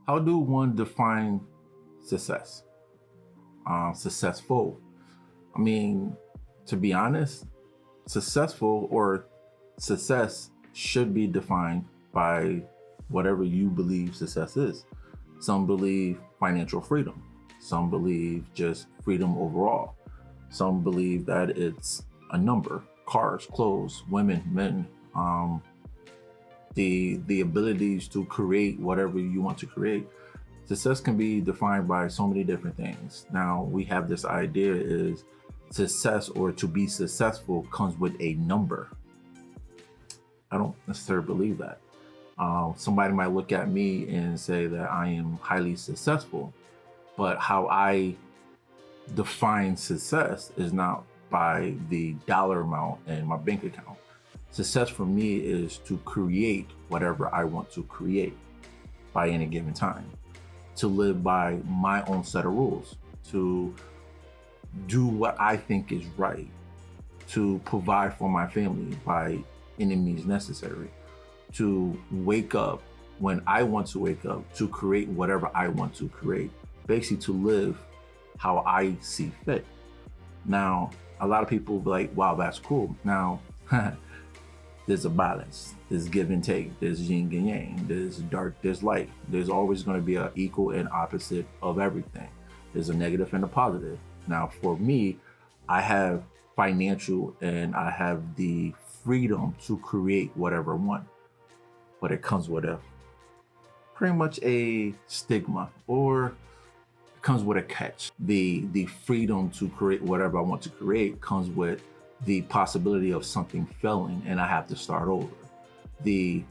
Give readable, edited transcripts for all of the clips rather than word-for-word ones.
How do one define success? Successful. I mean, to be honest, successful or success should be defined by whatever you believe success is. Some believe financial freedom. Some believe just freedom overall. Some believe that it's a number, cars, clothes, women, men, the abilities to create whatever you want to create. Success can be defined by so many different things. Now we have this idea is success or to be successful comes with a number. I don't necessarily believe that. Somebody might look at me and say that I am highly successful, but how I define success is not by the dollar amount in my bank account. Success for me is to create whatever I want to create by any given time, to live by my own set of rules, to do what I think is right, to provide for my family by any means necessary, to wake up when I want to wake up, to create whatever I want to create, basically to live how I see fit. Now, a lot of people be like, wow, that's cool. Now, there's a balance, there's give and take, there's yin and yang, there's dark, there's light. There's always going to be an equal and opposite of everything. There's a negative and a positive. Now, for me, I have financial and I have the freedom to create whatever I want, but it comes with a pretty much a stigma, or it comes with a catch. The freedom to create whatever I want to create comes with the possibility of something failing and I have to start over. The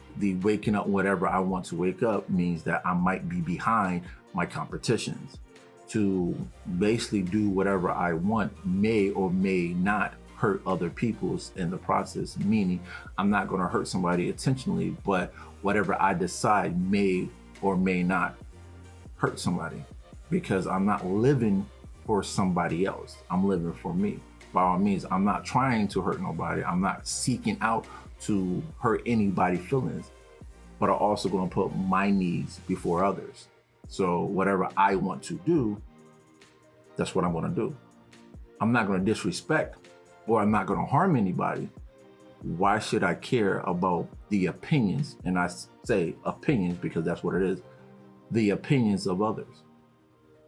waking up whatever I want to wake up means that I might be behind my competitions. To basically do whatever I want may or may not hurt other people's in the process, meaning I'm not going to hurt somebody intentionally, but whatever I decide may or may not hurt somebody, because I'm not living for somebody else. I'm living for me. By all means, I'm not trying to hurt nobody. I'm not seeking out to hurt anybody's feelings, but I'm also going to put my needs before others. So whatever I want to do, that's what I'm going to do. I'm not going to disrespect or I'm not going to harm anybody. Why should I care about the opinions? And I say opinions because that's what it is. The opinions of others.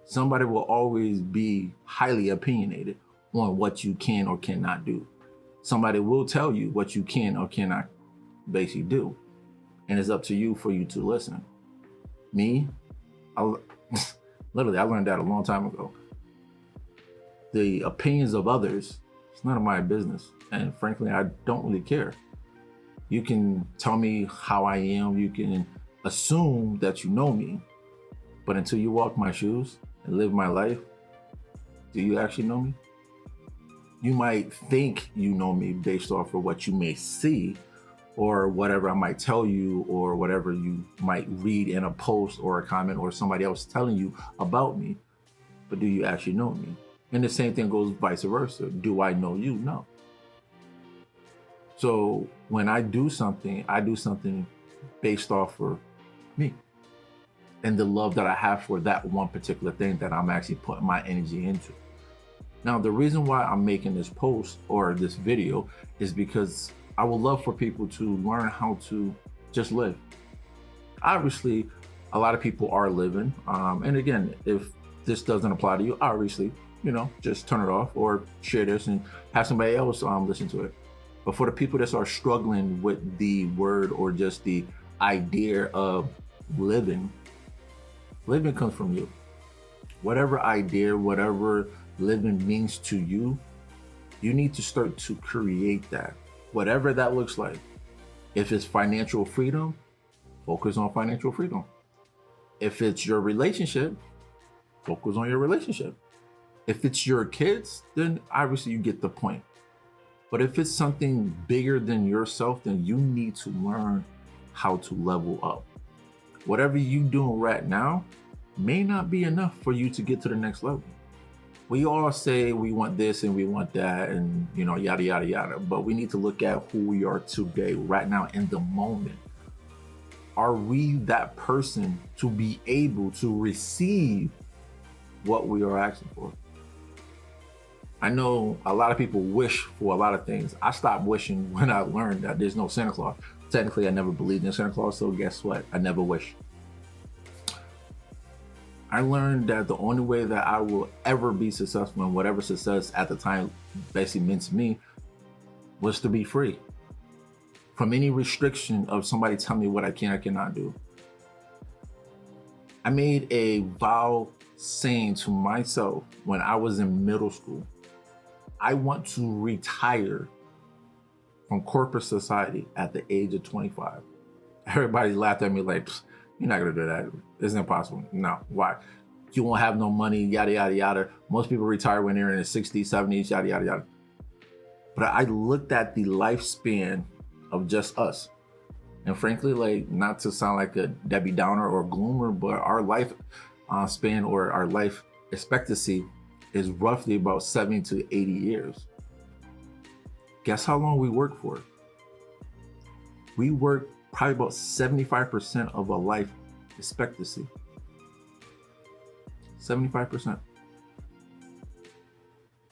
Somebody will always be highly opinionated on what you can or cannot do. Somebody will tell you what you can or cannot basically do. And it's up to you for you to listen. Me, literally, I learned that a long time ago. The opinions of others, it's none of my business. And frankly, I don't really care. You can tell me how I am. You can assume that you know me. But until you walk my shoes and live my life, do you actually know me? You might think you know me based off of what you may see or whatever I might tell you or whatever you might read in a post or a comment or somebody else telling you about me. But do you actually know me? And the same thing goes vice versa. Do I know you? No. So when I do something based off of me and the love that I have for that one particular thing that I'm actually putting my energy into. Now, the reason why I'm making this post or this video is because I would love for people to learn how to just live. Obviously, a lot of people are living. And again, if this doesn't apply to you, obviously, just turn it off or share this and have somebody else listen to it. But for the people that are struggling with the word or just the idea of living comes from you. Whatever idea, whatever living means to you, you need to start to create that. Whatever that looks like. If it's financial freedom, focus on financial freedom. If it's your relationship, focus on your relationship. If it's your kids, then obviously you get the point. But if it's something bigger than yourself, then you need to learn how to level up. Whatever you're doing right now may not be enough for you to get to the next level. We all say we want this and we want that and, yada, yada, yada. But we need to look at who we are today, right now, in the moment. are we that person to be able to receive what we are asking for? I know a lot of people wish for a lot of things. I stopped wishing when I learned that there's no Santa Claus. Technically, I never believed in Santa Claus, so guess what? I never wish. I learned that the only way that I will ever be successful in whatever success at the time basically meant to me was to be free from any restriction of somebody telling me what I can or cannot do. I made a vow saying to myself when I was in middle school, I want to retire from corporate society at the age of 25. Everybody laughed at me like, you're not gonna do that. It's impossible. No, why? You won't have no money, yada, yada, yada. Most people retire when they're in their 60s, 70s, yada, yada, yada. But I looked at the lifespan of just us. And frankly, like, not to sound like a Debbie Downer or gloomer, but our life span or our life expectancy is roughly about 70 to 80 years. Guess how long we work for? We work probably about 75% of a life expectancy. 75%.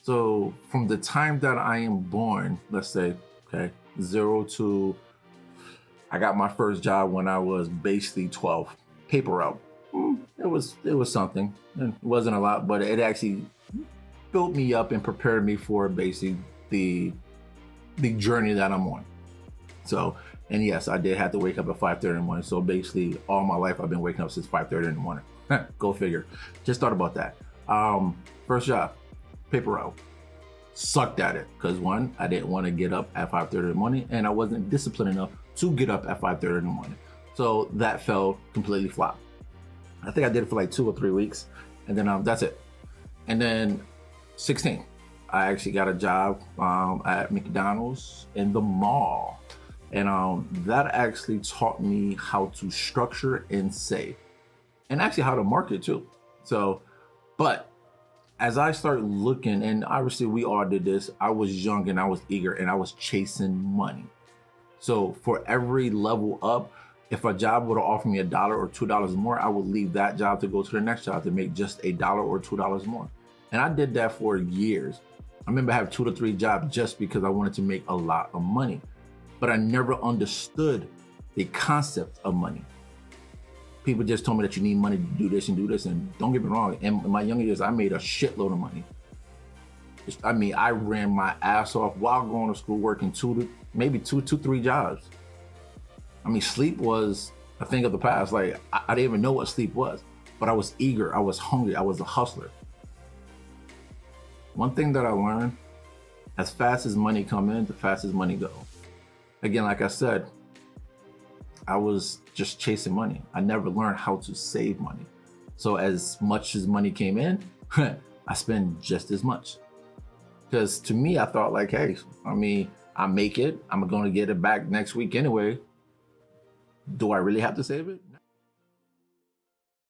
So from the time that I am born, let's say, okay, 0 to, I got my first job when I was basically 12, paper route. It was something. It wasn't a lot, but it actually built me up and prepared me for basically the journey that I'm on. So, and yes, I did have to wake up at 5:30 in the morning. So basically all my life I've been waking up since 5:30 in the morning. Go figure. Just thought about that. First job, paper route. Sucked at it because one, I didn't want to get up at 5:30 in the morning and I wasn't disciplined enough to get up at 5:30 in the morning. So that fell completely flat. I think I did it for like 2 or 3 weeks and then that's it. And then 16, I actually got a job at McDonald's in the mall. And that actually taught me how to structure and save and actually how to market too. So, but as I started looking, and obviously we all did this, I was young and I was eager and I was chasing money. So for every level up, if a job would have offered me $1 or $2 more, I would leave that job to go to the next job to make just $1 or $2 more. And I did that for years. I remember I had 2 to 3 jobs just because I wanted to make a lot of money. But I never understood the concept of money. People just told me that you need money to do this and do this. And don't get me wrong, in my younger years, I made a shitload of money. I mean, I ran my ass off while going to school, working 2 to 3 jobs. I mean, sleep was a thing of the past. Like, I didn't even know what sleep was, but I was eager, I was hungry, I was a hustler. One thing that I learned, as fast as money come in, the fastest money go. Again, like I said, I was just chasing money. I never learned how to save money. So as much as money came in, I spend just as much. Because to me, I thought like, hey, I mean, I make it, I'm gonna get it back next week anyway. Do I really have to save it?